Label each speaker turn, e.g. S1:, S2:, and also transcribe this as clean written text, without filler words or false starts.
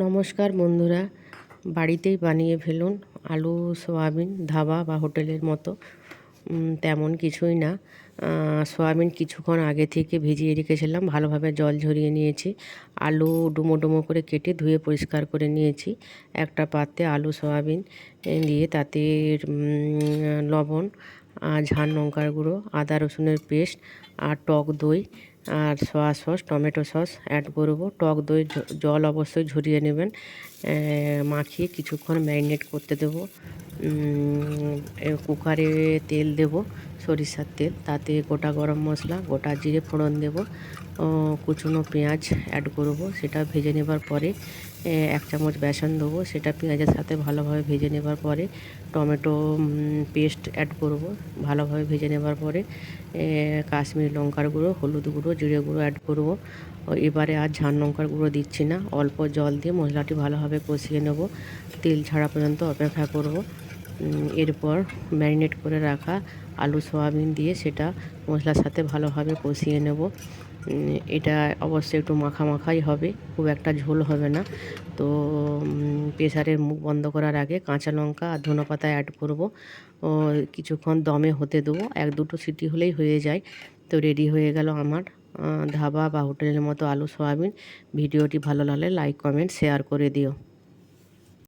S1: নমস্কার বন্ধুরা, বাড়িতেই বানিয়ে ফেলুন আলু সয়াবিন। ধাবা বা হোটেলের মতো তেমন কিছুই না। সয়াবিন কিছুক্ষণ আগে থেকে ভিজিয়ে রেখেছিলাম, ভালোভাবে জল ঝরিয়ে নিয়েছি। আলু ডুমো ডুমো করে কেটে ধুয়ে পরিষ্কার করে নিয়েছি। একটা পাত্রে আলু সয়াবিন দিয়ে তাতে লবণ আর ঝাল লঙ্কার গুঁড়ো, আদা রসুনের পেস্ট আর টক দই আর soya sauce, tomato sauce add করব। টক দই জল অবশ্যই ঝরিয়ে নেবেন। মাখিয়ে কিছুক্ষণ ম্যারিনেট করতে দেবো। কুকারে তেল দেব, সরিষার তেল, তাতে গোটা গরম মশলা, গোটা জিরে ফোড়ন দেব। কুচনো পেঁয়াজ অ্যাড করব, সেটা ভেজে নেবার পরে 1 চামচ বেসন দেবো, সেটা পেঁয়াজের সাথে ভালোভাবে ভেজে নেবার পরে টমেটো পেস্ট অ্যাড করব। ভালোভাবে ভেজে নেবার পরে কাশ্মীরি লঙ্কার গুঁড়ো, হলুদ গুঁড়ো, জিরে গুঁড়ো অ্যাড করব। এবারে আর ঝাল লঙ্কার গুঁড়ো দিচ্ছি না, অল্প জল দিয়ে মশলাটি ভালোভাবে কষিয়ে নেব। তেল ছাড়া পর্যন্ত অপেক্ষা করব। এরপর ম্যারিনেট করে রাখা আলু সয়াবিন দিয়ে সেটা মশলার সাথে ভালোভাবে কষিয়ে নেব। এটা অবশ্যই একটু মাখা মাখাই হবে, খুব একটা ঝোল হবে না। তো প্রেসারের মুখ বন্ধ করার আগে কাঁচা লঙ্কা আর ধনেপাতা অ্যাড করব। কিছুক্ষণ দমে হতে দেবো, 1-2 সিটি হলেই হয়ে যায়। তো রেডি হয়ে গেল আমার ধাবা বা হোটেলের মতো আলু সয়াবিন। ভিডিওটি ভালো লাগলে লাইক, কমেন্ট, শেয়ার করে দিও।